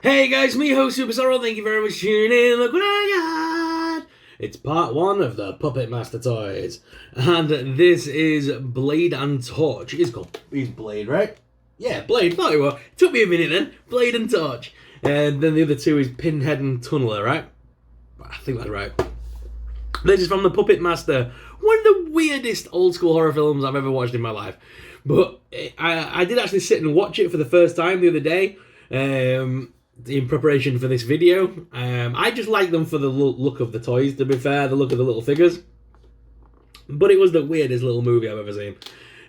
Hey guys, me host Super Sorrel, thank you very much for tuning in. Look what I got! It's part 1 of the Puppet Master toys. And this is Blade and Torch. He's Blade, right? Yeah, Blade, thought he was. It took me a minute then. Blade and Torch. And then the other two is Pinhead and Tunneler, right? I think that's right. This is from the Puppet Master. One of the weirdest old school horror films I've ever watched in my life. But I did actually sit and watch it for the first time the other day. In preparation for this video. I just like them for the look of the toys, to be fair, the look of the little figures. But it was the weirdest little movie I've ever seen.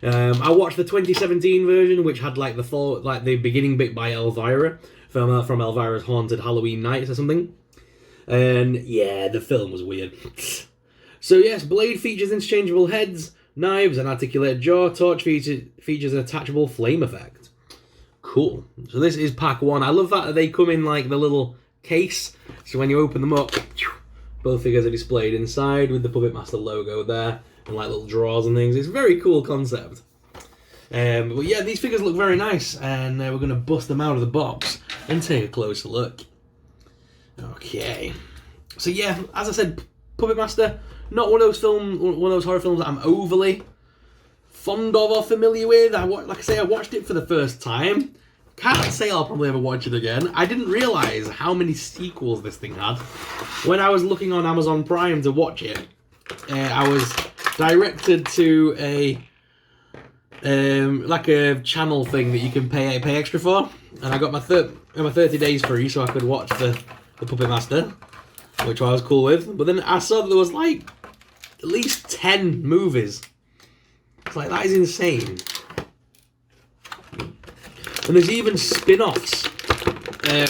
I watched the 2017 version, which had like the beginning bit by Elvira from Elvira's Haunted Halloween Nights or something. And yeah, the film was weird. So yes, Blade features interchangeable heads, knives, and articulated jaw. Torch features an attachable flame effect. Cool. So this is pack 1. I love that they come in like the little case. So when you open them up, both figures are displayed inside with the Puppet Master logo there and like little drawers and things. It's a very cool concept. But yeah, these figures look very nice, and we're going to bust them out of the box and take a closer look. Okay. So yeah, as I said, Puppet Master, not one of those horror films that I'm overly fond of or familiar with. Like I say, I watched it for the first time. Can't say I'll probably ever watch it again. I didn't realise how many sequels this thing had. When I was looking on Amazon Prime to watch it, I was directed to a channel thing that you can pay extra for, and I got my 30 days free, so I could watch the Puppet Master, which I was cool with. But then I saw that there was like at least 10 movies. It's like, that is insane. And there's even spin-offs.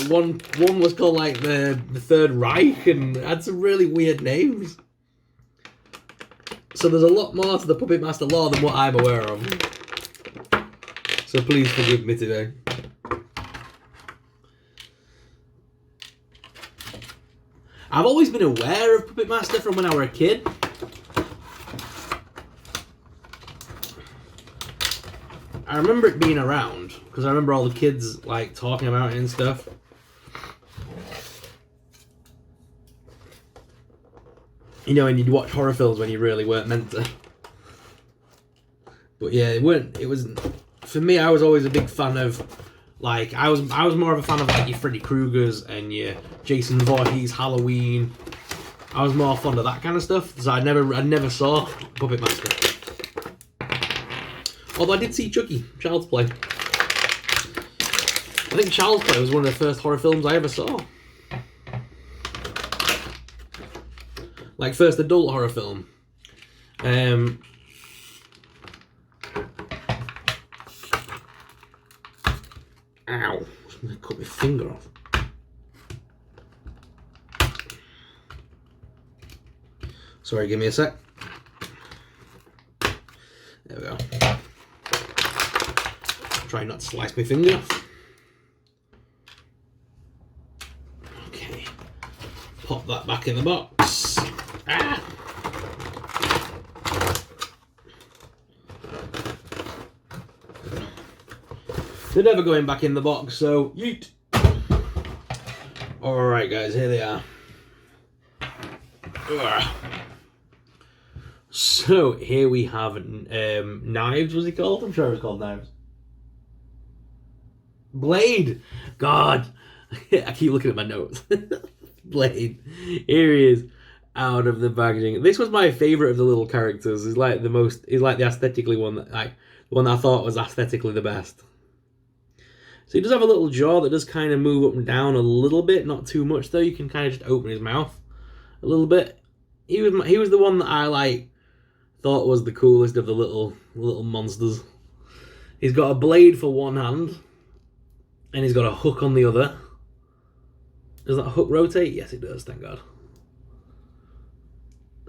One was called like the Third Reich and had some really weird names. So there's a lot more to the Puppet Master lore than what I'm aware of. So please forgive me today. I've always been aware of Puppet Master from when I was a kid. I remember it being around, because I remember all the kids like talking about it and stuff. You know, and you'd watch horror films when you really weren't meant to. But yeah, it was, for me, I was always a big fan of, like, I was more of a fan of like your Freddy Kruegers and your Jason Voorhees Halloween. I was more fond of that kind of stuff, so I never saw Puppet Master. Although I did see Chucky, Child's Play. I think Child's Play was one of the first horror films I ever saw. Like, first adult horror film. Ow. I'm going to cut my finger off. Sorry, give me a sec. There we go. Try not to slice my finger. Okay. Pop that back in the box. Ah! They're never going back in the box, so yeet. Alright guys, here they are. Ugh. So here we have Knives, was he called? I'm sure it was called Knives. Blade! God! I keep looking at my notes. Blade. Here he is, out of the packaging. This was my favourite of the little characters. He's like the aesthetically one that, like, the one that I thought was aesthetically the best. So he does have a little jaw that does kind of move up and down a little bit, not too much though. You can kind of just open his mouth a little bit. He was the one that I thought was the coolest of the little monsters. He's got a blade for one hand. And he's got a hook on the other. Does that hook rotate? Yes, it does, thank God.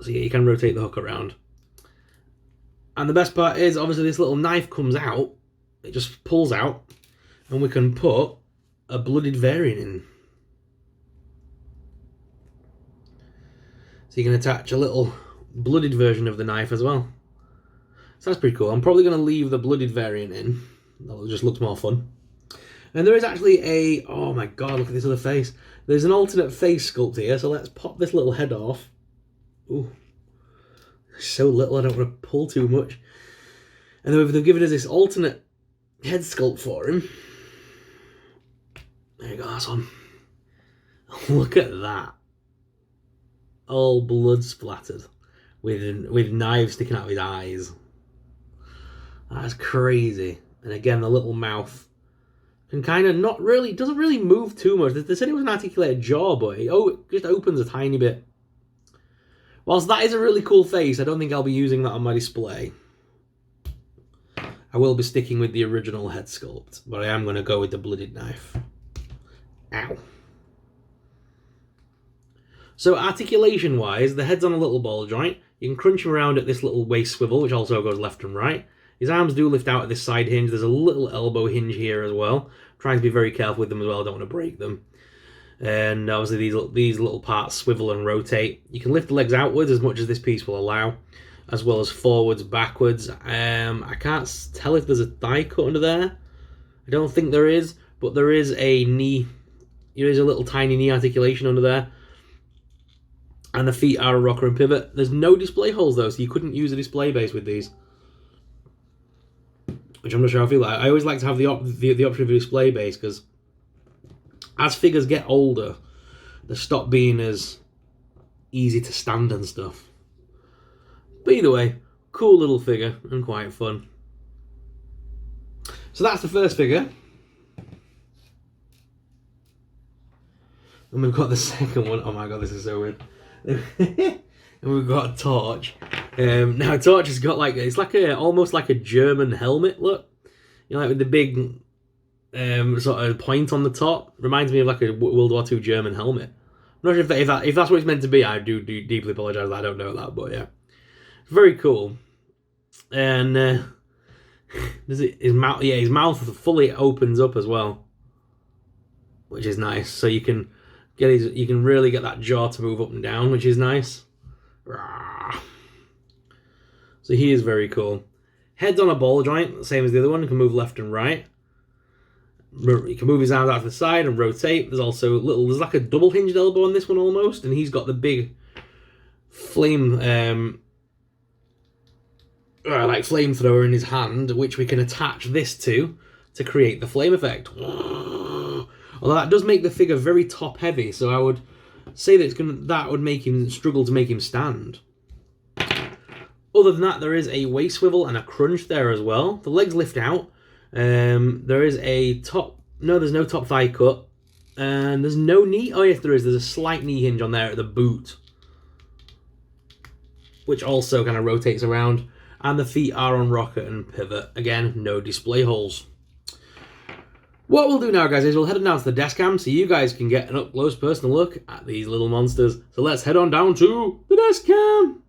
So yeah, you can rotate the hook around. And the best part is, obviously, this little knife comes out. It just pulls out. And we can put a blooded variant in. So you can attach a little blooded version of the knife as well. So that's pretty cool. I'm probably going to leave the blooded variant in. That just looks more fun. And there is actually a... Oh my god, look at this other face. There's an alternate face sculpt here, so let's pop this little head off. Ooh. So little, I don't want to pull too much. And then they've given us this alternate head sculpt for him. There you go, that's on. Look at that. All blood splattered. With knives sticking out of his eyes. That's crazy. And again, the little mouth can kind of not really, doesn't really move too much. They said it was an articulated jaw, but it just opens a tiny bit. Whilst that is a really cool face, I don't think I'll be using that on my display. I will be sticking with the original head sculpt, but I am going to go with the blooded knife. Ow. So articulation-wise, the head's on a little ball joint. You can crunch him around at this little waist swivel, which also goes left and right. His arms do lift out at this side hinge. There's a little elbow hinge here as well. I'm trying to be very careful with them as well. I don't want to break them. And obviously these little parts swivel and rotate. You can lift the legs outwards as much as this piece will allow, as well as forwards, backwards. I can't tell if there's a thigh cut under there. I don't think there is, but there is a knee. There is a little tiny knee articulation under there. And the feet are a rocker and pivot. There's no display holes though, so you couldn't use a display base with these. Which I'm not sure how I feel like. I always like to have the option of a display base, because as figures get older, they stop being as easy to stand and stuff. But either way, cool little figure and quite fun. So that's the first figure. And we've got the second one. Oh my god, this is so weird. And we've got a Torch. Now Torch has got like, it's like almost like a German helmet look. You know, like with the big sort of point on the top. Reminds me of like a World War II German helmet. I'm not sure if that's what it's meant to be. I do deeply apologise. I don't know that, but yeah, very cool. And his mouth fully opens up as well, which is nice. So you can really get that jaw to move up and down, which is nice. So he is very cool. Head's on a ball joint, same as the other one. He can move left and right. He can move his arms out to the side and rotate. There's also there's like a double hinged elbow on this one almost, and he's got the big flame, like flamethrower in his hand, which we can attach this to create the flame effect. Although that does make the figure very top heavy, so I would say that would make him struggle to make him stand. Other than that, there is a waist swivel and a crunch there as well. The legs lift out. There is a top... No, there's no top thigh cut. And there's no knee... Oh, yes, there is. There's a slight knee hinge on there at the boot, which also kind of rotates around. And the feet are on rocker and pivot. Again, no display holes. What we'll do now, guys, is we'll head down to the desk cam so you guys can get an up-close personal look at these little monsters. So let's head on down to the desk cam.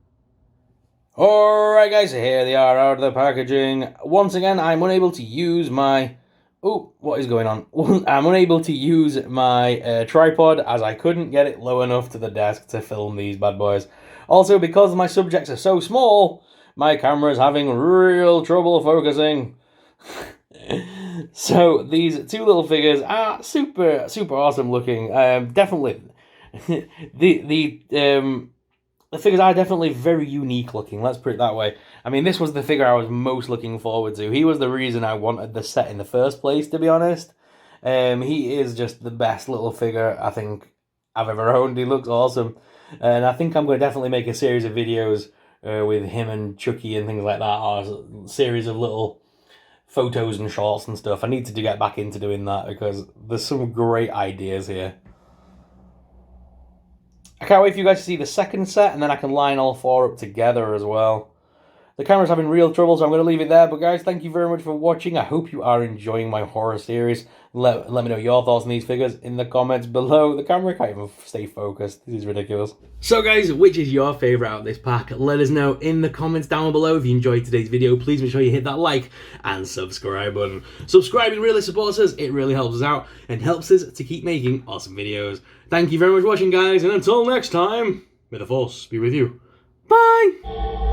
Alright guys, so here they are out of the packaging. Once again, I'm unable to use my... Oh, what is going on? I'm unable to use my tripod as I couldn't get it low enough to the desk to film these bad boys. Also, because my subjects are so small, my camera is having real trouble focusing. So these two little figures are super awesome looking. Definitely, the figures are definitely very unique looking, let's put it that way. I mean, this was the figure I was most looking forward to. He was the reason I wanted the set in the first place, to be honest. He is just the best little figure I think I've ever owned. He looks awesome. And I think I'm going to definitely make a series of videos with him and Chucky and things like that, or a series of little photos and shorts and stuff. I need to get back into doing that because there's some great ideas here. I can't wait for you guys to see the second set, and then I can line all four up together as well. The camera's having real trouble, so I'm going to leave it there. But guys, thank you very much for watching. I hope you are enjoying my horror series. Let me know your thoughts on these figures in the comments below. The camera can't even stay focused. This is ridiculous. So guys, which is your favourite out of this pack? Let us know in the comments down below. If you enjoyed today's video, please make sure you hit that like and subscribe button. Subscribing really supports us. It really helps us out and helps us to keep making awesome videos. Thank you very much for watching, guys, and until next time, may the Force be with you. Bye!